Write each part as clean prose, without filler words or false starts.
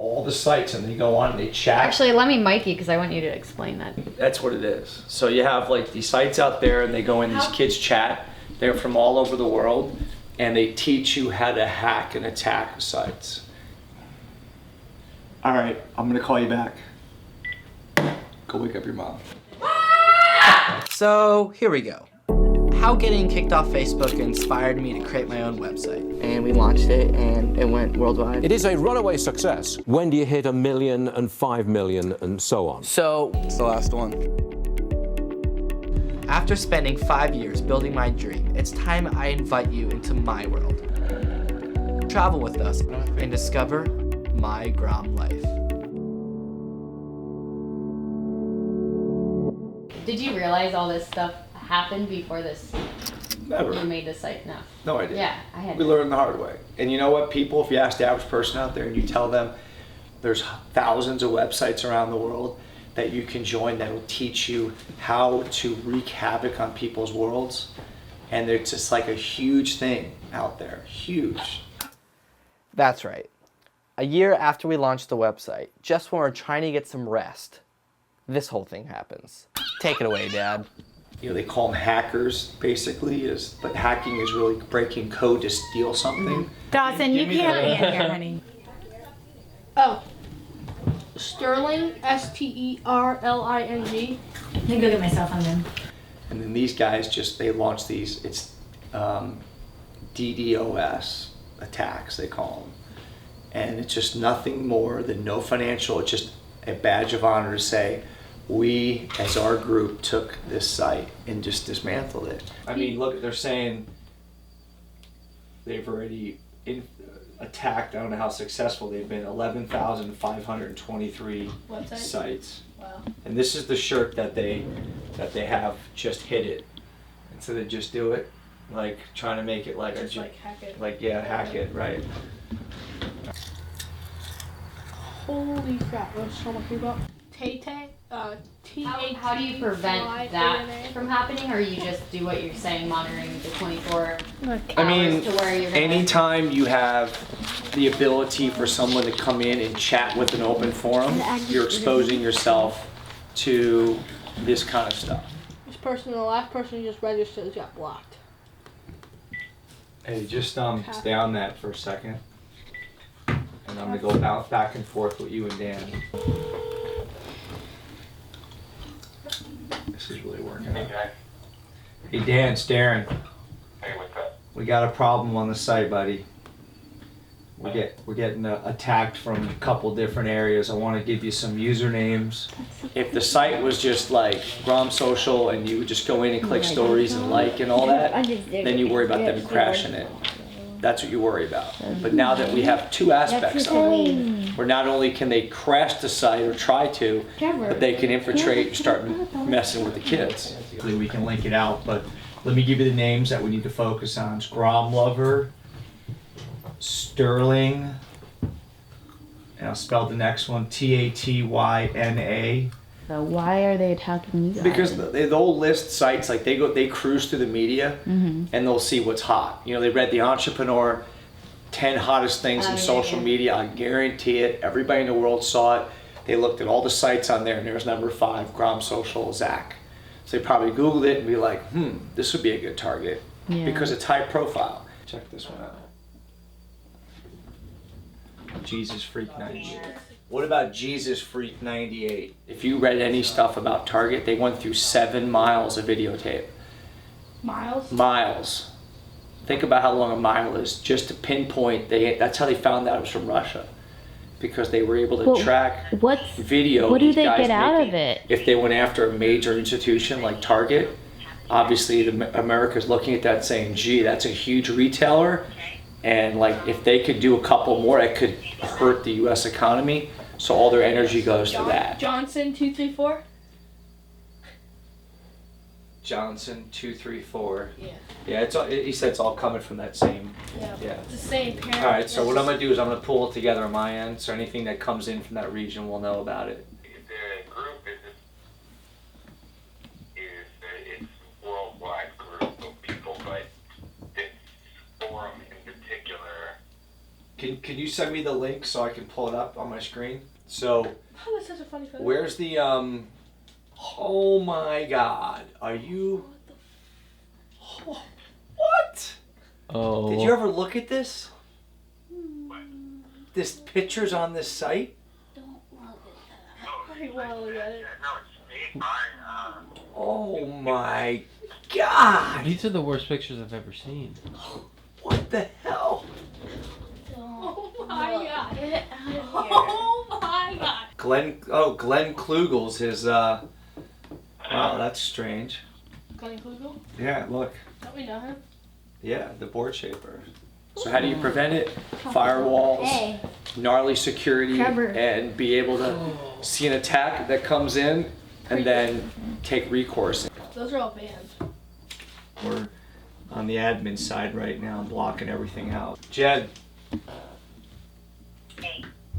all the sites and they go on and they chat. Actually, let me mic you because I want you to explain that. That's what it is. So you have like these sites out there and they go in, these kids chat. They're from all over the world and they teach you how to hack and attack sites. All right, I'm gonna call you back. Go wake up your mom. So here we go. How getting kicked off Facebook inspired me to create my own website. And we launched it and it went worldwide. It is a runaway success. When do you hit 1 million and 5 million and so on? So It's the last one. after spending 5 years building my dream, it's time I invite you into my world. Travel with us and discover MyGromLife. Did you realize all this stuff happened before this? Never. You made this site? No. No idea. Yeah, I had. We learned the hard way. And you know what, people, if you ask the average person out there and you tell them there's thousands of websites around the world that you can join that will teach you how to wreak havoc on people's worlds. And it's just like a huge thing out there, huge. That's right. A year after we launched the website, just when we're trying to get some rest, this whole thing happens. Take it away, Dad. You know, they call them hackers, basically, but hacking is really breaking code to steal something. Dawson, you can't answer, honey. Oh. Sterling, Sterling. Let me go get myself on them. And then these guys they launch these, it's DDoS attacks, they call them. And it's just nothing more than no financial, it's just a badge of honor to say, we, as our group, took this site and just dismantled it. I mean, look, they're saying they've already attacked, I don't know how successful they've been, 11,523 sites. Wow. And this is the shirt that they have, just hit it. And so they just do it, like trying to make it like Just like hack it. like, yeah, hack it, right. Holy crap, that's so much about Tay-Tay, T-H-E-Y-A-N-A. How do you prevent that from happening, or you just do what you're saying, monitoring the 24 I mean, hours to where you're gonna... anytime you have the ability for someone to come in and chat with an open forum, you're exposing yourself to this kind of stuff. This person, the last person who just registered, got blocked. Hey, just stay on that for a second. And I'm gonna go back and forth with you and Dan. This is really working out. Hey Dan, it's Darren. Hey, what's up? We got a problem on the site, buddy. We're getting attacked from a couple different areas. I want to give you some usernames. If the site was just like Grom Social and you would just go in and click stories and like and all that, then you worry about them crashing it. That's what you worry about. But now that we have two aspects of it, where not only can they crash the site or try to, but they can infiltrate and start messing with the kids. We can link it out, but let me give you the names that we need to focus on. It's Grom Lover, Sterling, and I'll spell the next one, Tatyna. So why are they attacking you guys? Because they'll list sites, like they cruise through the media and they'll see what's hot. You know, they read The Entrepreneur, 10 hottest things in social media. I guarantee it. Everybody in the world saw it. They looked at all the sites on there and there's number 5, Grom Social, Zach. So they probably Googled it and be like, this would be a good target because it's high profile. Check this one out. Jesus Freak 98. What about Jesus Freak 98? If you read any stuff about Target, they went through 7 miles of videotape. Miles? Miles. Think about how long a mile is. Just to pinpoint, that's how they found out it was from Russia. Because they were able to track video. What do they guys get out making. of it? If they went after a major institution like Target, obviously America's looking at that saying, gee, that's a huge retailer. And like, if they could do a couple more, it could hurt the U.S. economy. So all their energy goes to that. Johnson 234. Johnson 234. Yeah. Yeah, it's all, he said it's all coming from that same. Yeah. Yeah. It's the same parent. All right. So what I'm gonna do is I'm gonna pull it together on my end. So anything that comes in from that region, we'll know about it. The group it's a worldwide group of people, but this forum in particular Can you send me the link so I can pull it up on my screen? So Oh, that's such a funny photo. where's the oh my God, are you? Oh, what? Oh. Did you ever look at this? This picture's on this site? I want to look at it. No, it's made by, Oh my God! These are the worst pictures I've ever seen. What the hell? Oh my god. Get out of here. Oh my god. Glenn Klugel's his wow, that's strange. Glenn Klugel? Yeah, look. Don't we know him? Yeah, the board shaper. So how do you prevent it? Firewalls, Hey. gnarly security, Trevor. and be able to see an attack that comes in and then take recourse. Those are all banned. We're on the admin side right now, blocking everything out. Jed.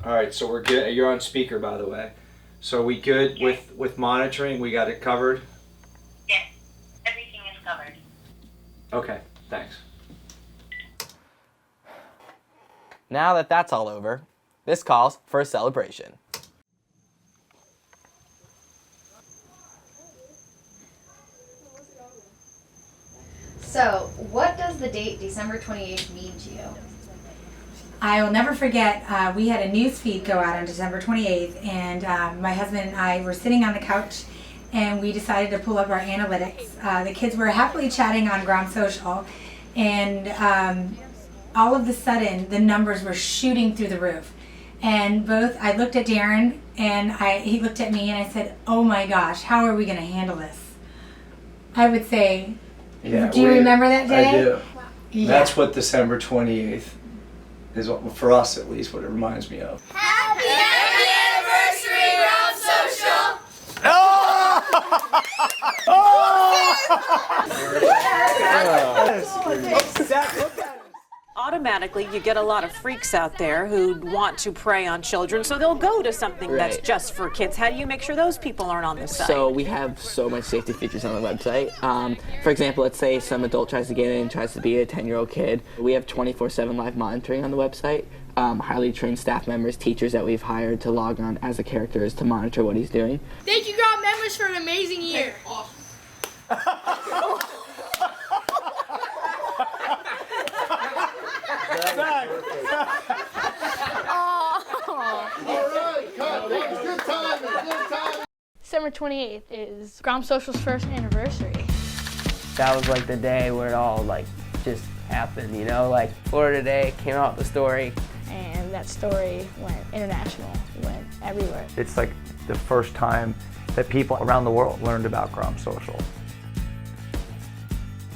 All right, so we're good. You're on speaker, by the way. So are we good with monitoring? We got it covered? Yes, everything is covered. Okay, thanks. Now that that's all over, this calls for a celebration. So, what does the date December 28th mean to you? I will never forget, we had a news feed go out on December 28th, and my husband and I were sitting on the couch, and we decided to pull up our analytics. The kids were happily chatting on Grom Social, and all of a sudden, the numbers were shooting through the roof. And I looked at Darren, and he looked at me, and I said, "Oh my gosh, how are we going to handle this?" I would say, Yeah, do you remember that day? I do. Yeah. That's what December 28th is, for us at least, what it reminds me of. Happy anniversary, Grom Social! Automatically, you get a lot of freaks out there who want to prey on children, so they'll go to something that's Right. just for kids. How do you make sure those people aren't on the site? So we have so much safety features on the website. For example, let's say some adult tries to get in, tries to be a 10-year-old kid. We have 24/7 live monitoring on the website. Highly trained staff members, teachers that we've hired to log on as a character to monitor what he's doing. Thank you, Grom members, for an amazing year. December 28th is Grom Social's first anniversary. That was like the day where it all just happened, you know? Like Florida Day came out with the story. And that story went international, went everywhere. It's like the first time that people around the world learned about Grom Social.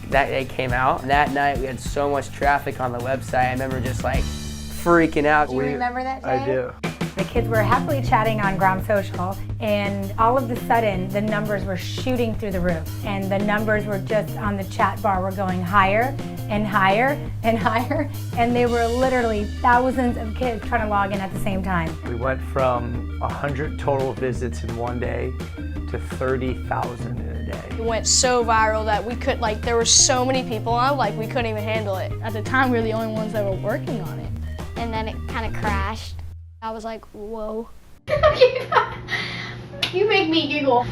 That day came out. That night we had so much traffic on the website. I remember just freaking out. Do you remember that day? I do. The kids were happily chatting on Grom Social, and all of a sudden, the numbers were shooting through the roof. And the numbers were just on the chat bar were going higher and higher and higher. And they were literally thousands of kids trying to log in at the same time. We went from 100 total visits in one day to 30,000 in a day. It went so viral that we could, there were so many people on, we couldn't even handle it. At the time, we were the only ones that were working on it. And then it kind of crashed. I was like, whoa. You make me giggle.